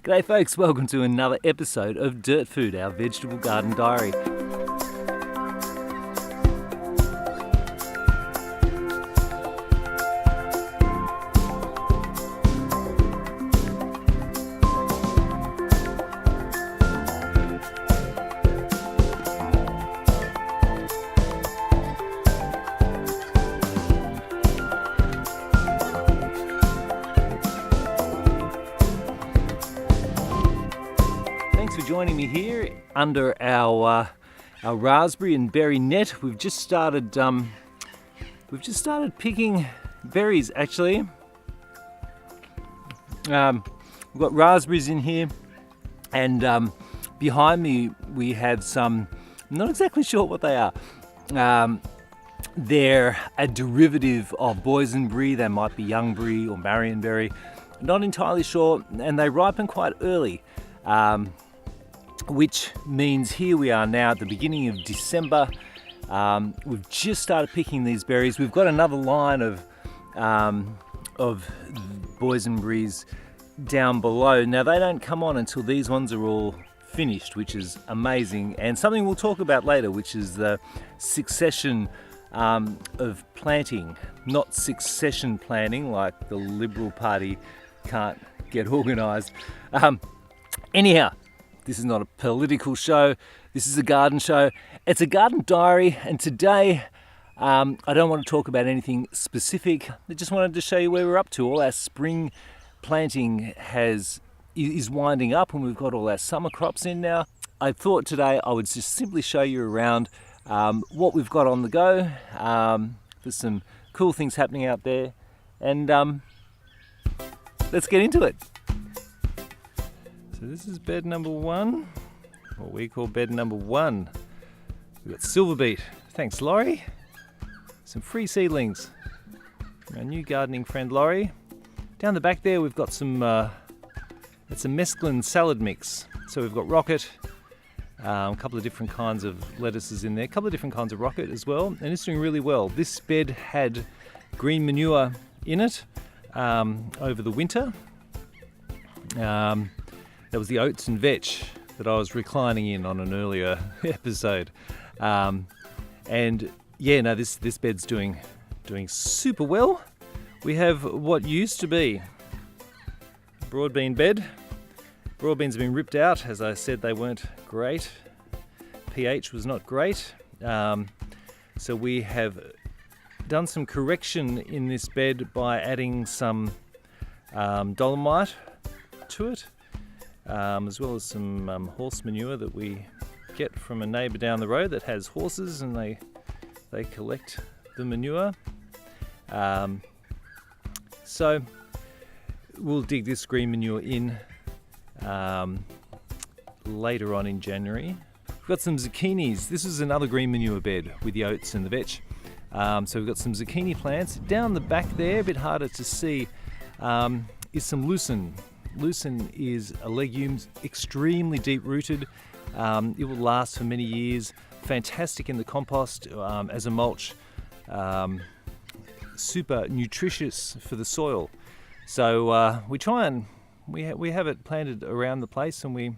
G'day folks, welcome to another episode of Dirtfood, our vegetable garden diary. Joining me here under our raspberry and berry net. We've just started picking berries. Actually, we've got raspberries in here, and behind me we have some. I'm not exactly sure what they are. They're a derivative of boysenberry. They might be youngberry or marionberry. Not entirely sure, and they ripen quite early. Which means here we are now at the beginning of December. We've just started picking these berries. We've got another line of boysenberries down below. Now they don't come on until these ones are all finished, which is amazing, and something we'll talk about later, which is the succession of planting, not succession planning like the Liberal Party can't get organised. Anyhow, this is not a political show, this is a garden show. It's a garden diary, and today I don't want to talk about anything specific. I just wanted to show you where we're up to. All our spring planting is winding up, and we've got all our summer crops in now. I thought today I would just simply show you around what we've got on the go. There's some cool things happening out there, and let's get into it. So this is bed number one, what we call bed number one. We've got silver beet. Thanks, Laurie. Some free seedlings from our new gardening friend, Laurie. Down the back there, we've got some, it's a mesclun salad mix. So we've got rocket, a couple of different kinds of lettuces in there, a couple of different kinds of rocket as well, and it's doing really well. This bed had green manure in it over the winter. That was the oats and vetch that I was reclining in on an earlier episode. And yeah, no, this bed's doing super well. We have what used to be a broad bean bed. Broad beans have been ripped out. As I said, they weren't great. pH was not great. So we have done some correction in this bed by adding some dolomite to it. As well as some horse manure that we get from a neighbour down the road that has horses, and they collect the manure. So we'll dig this green manure in later on in January. We've got some zucchinis. This is another green manure bed with the oats and the vetch. So we've got some zucchini plants. Down the back there, a bit harder to see, is some lucerne. Lucerne is a legume, extremely deep-rooted. It will last for many years. Fantastic in the compost as a mulch. Super nutritious for the soil. So we try and we have it planted around the place, and we're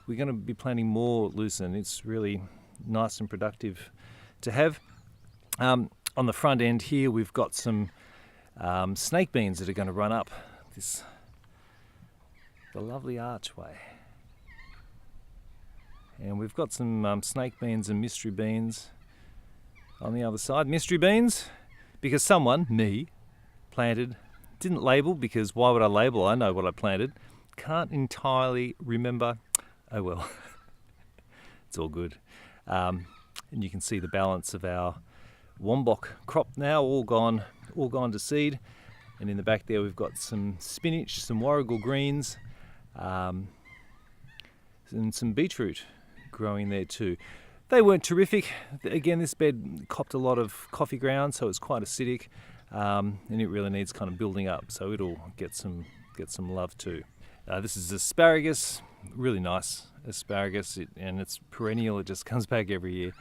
going to be planting more lucerne. It's really nice and productive to have. On the front end here, we've got some snake beans that are going to run up the lovely archway, and we've got some snake beans and mystery beans on the other side. Mystery beans because someone, me, planted, didn't label, because why would I label? I know what I planted. Can't entirely remember. Oh well. It's all good. And you can see the balance of our wombok crop now, all gone to seed. And in the back there we've got some spinach, some warrigal greens, and some beetroot growing there too. They weren't terrific. Again, this bed copped a lot of coffee ground, so it's quite acidic, and it really needs kind of building up, so it'll get some love too. This is asparagus, really nice asparagus, and it's perennial. It just comes back every year.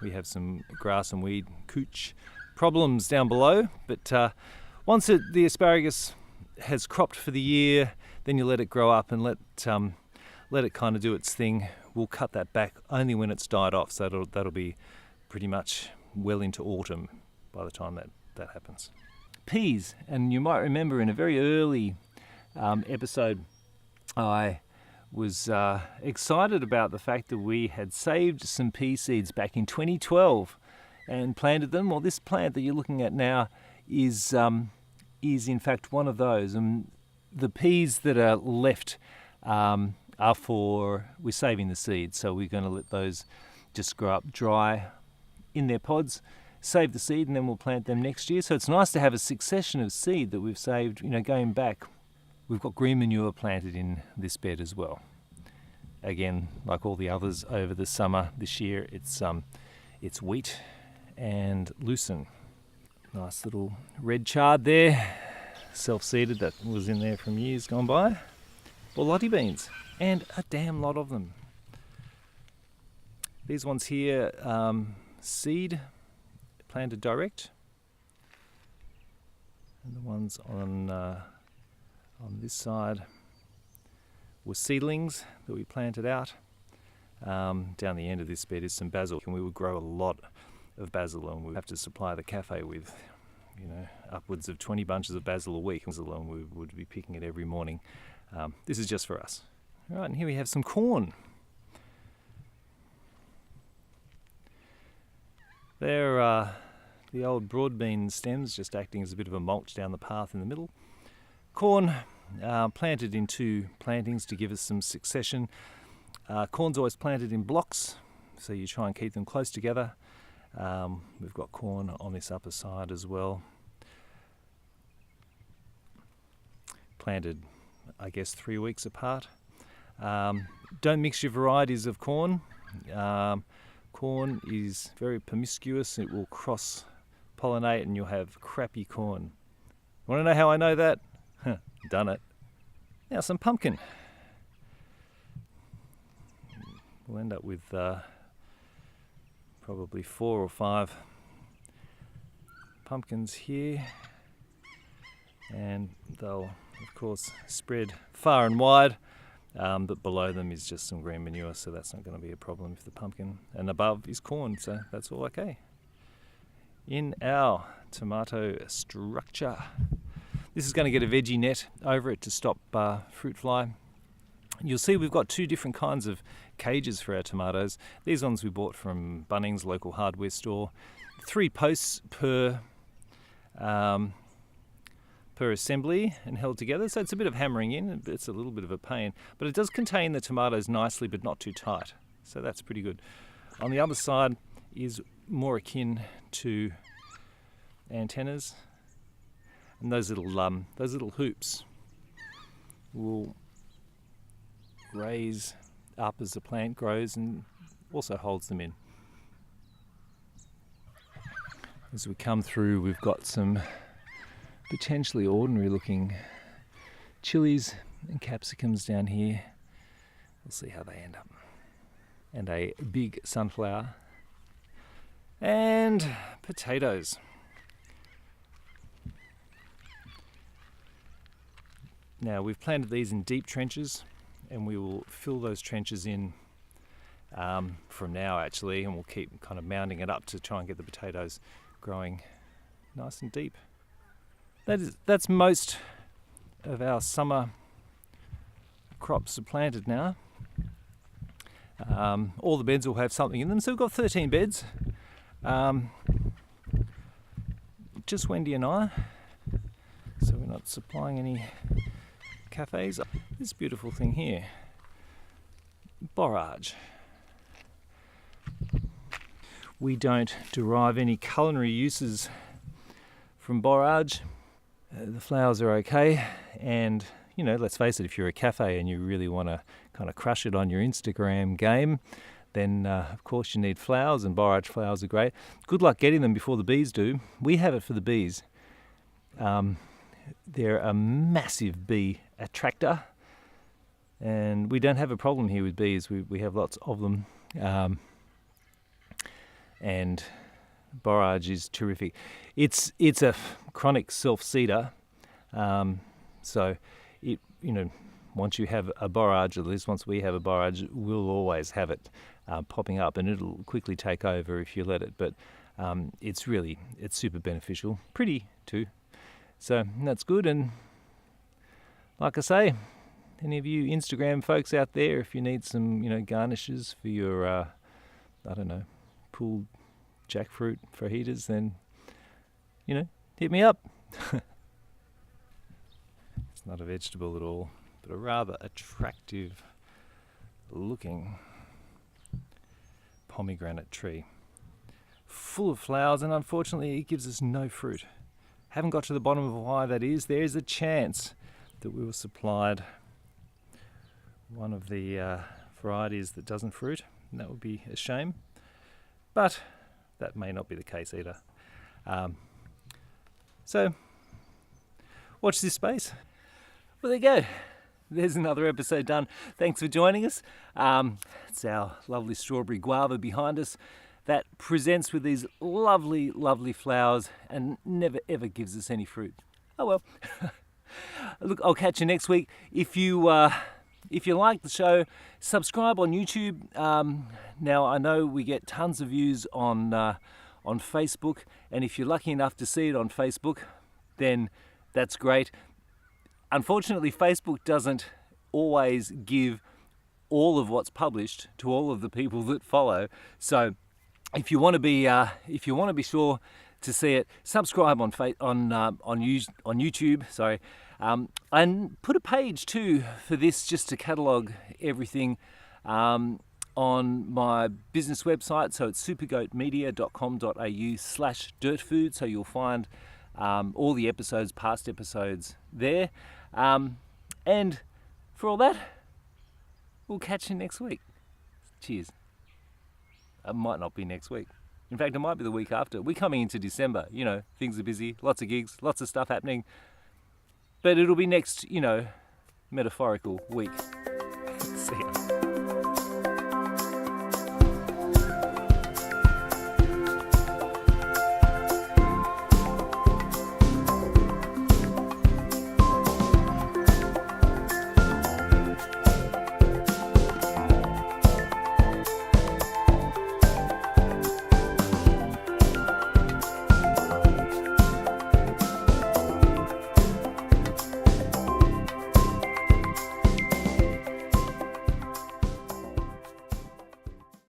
We have some grass and weed cooch problems down below, but once the asparagus has cropped for the year, then you let it grow up and let it kind of do its thing. We'll cut that back only when it's died off, so that'll be pretty much well into autumn by the time that happens. Peas, and you might remember in a very early episode I was excited about the fact that we had saved some pea seeds back in 2012 and planted them. Well, this plant that you're looking at now is in fact one of those, and the peas that are left we're saving the seeds, so we're going to let those just grow up dry in their pods, save the seed, and then we'll plant them next year. So it's nice to have a succession of seed that we've saved, going back. We've got green manure planted in this bed as well. Again, like all the others over the summer this year, it's wheat and lucerne. Nice little red chard there, self-seeded, that was in there from years gone by. Borlotti beans, and a damn lot of them. These ones here, seed, planted direct, and the ones on this side were seedlings that we planted out. Down the end of this bed is some basil, and we would grow a lot of basil, and we have to supply the cafe with upwards of 20 bunches of basil a week, and we would be picking it every morning. This is just for us. All right, and here we have some corn. They're the old broad bean stems, just acting as a bit of a mulch down the path in the middle. Corn, planted in 2 plantings to give us some succession. Corn's always planted in blocks, so you try and keep them close together. We've got corn on this upper side as well. Planted, I guess, 3 weeks apart. Don't mix your varieties of corn. Corn is very promiscuous. It will cross-pollinate and you'll have crappy corn. Want to know how I know that? Done it. Now some pumpkin. We'll end up with probably 4 or 5 pumpkins here, and they'll of course spread far and wide, but below them is just some green manure, so that's not going to be a problem for the pumpkin, and above is corn, so that's all okay. In our tomato structure, this is going to get a veggie net over it to stop fruit fly. You'll see we've got 2 different kinds of cages for our tomatoes. These ones we bought from Bunnings, local hardware store. 3 posts per assembly and held together, so it's a bit of hammering in. It's a little bit of a pain, but it does contain the tomatoes nicely, but not too tight, so that's pretty good. On the other side is more akin to antennas, and those little hoops will raise up as the plant grows and also holds them in. As we come through, we've got some potentially ordinary looking chilies and capsicums down here. We'll see how they end up. And a big sunflower. And potatoes. Now we've planted these in deep trenches, and we will fill those trenches in from now actually, and we'll keep kind of mounding it up to try and get the potatoes growing nice and deep. That's most of our summer crops are planted now. All the beds will have something in them, so we've got 13 beds. Just Wendy and I, so we're not supplying any cafes. This beautiful thing here, borage. We don't derive any culinary uses from borage. The flowers are okay, and let's face it, if you're a cafe and you really want to kind of crush it on your Instagram game, then of course you need flowers, and borage flowers are great. Good luck getting them before the bees do. We have it for the bees. They're a massive bee attractor, and we don't have a problem here with bees. We have lots of them, and borage is terrific. It's a chronic self-seeder, So it, once you have a borage, at least once we have a borage, we'll always have it popping up, and it'll quickly take over if you let it. But it's super beneficial, pretty too. So that's good. And like I say, any of you Instagram folks out there, if you need some, garnishes for your, pulled jackfruit fajitas, then, hit me up. It's not a vegetable at all, but a rather attractive looking pomegranate tree. Full of flowers, and unfortunately it gives us no fruit. Haven't got to the bottom of why that is. There is a chance that we were supplied one of the varieties that doesn't fruit, and that would be a shame. But that may not be the case either. So watch this space. Well, there you go. There's another episode done. Thanks for joining us. It's our lovely strawberry guava behind us that presents with these lovely, lovely flowers and never ever gives us any fruit. Oh well. Look, I'll catch you next week. If you like the show, subscribe on YouTube. Now I know we get tons of views on Facebook, and if you're lucky enough to see it on Facebook, then that's great. Unfortunately, Facebook doesn't always give all of what's published to all of the people that follow. So if you want to be sure to see it, subscribe on YouTube. Sorry, and put a page too for this, just to catalogue everything on my business website. So it's supergoatmedia.com.au/dirtfood. So you'll find all the episodes, past episodes there. And for all that, we'll catch you next week. Cheers. It might not be next week. In fact, it might be the week after. We're coming into December. Things are busy, lots of gigs, lots of stuff happening. But it'll be next, metaphorical week. See ya.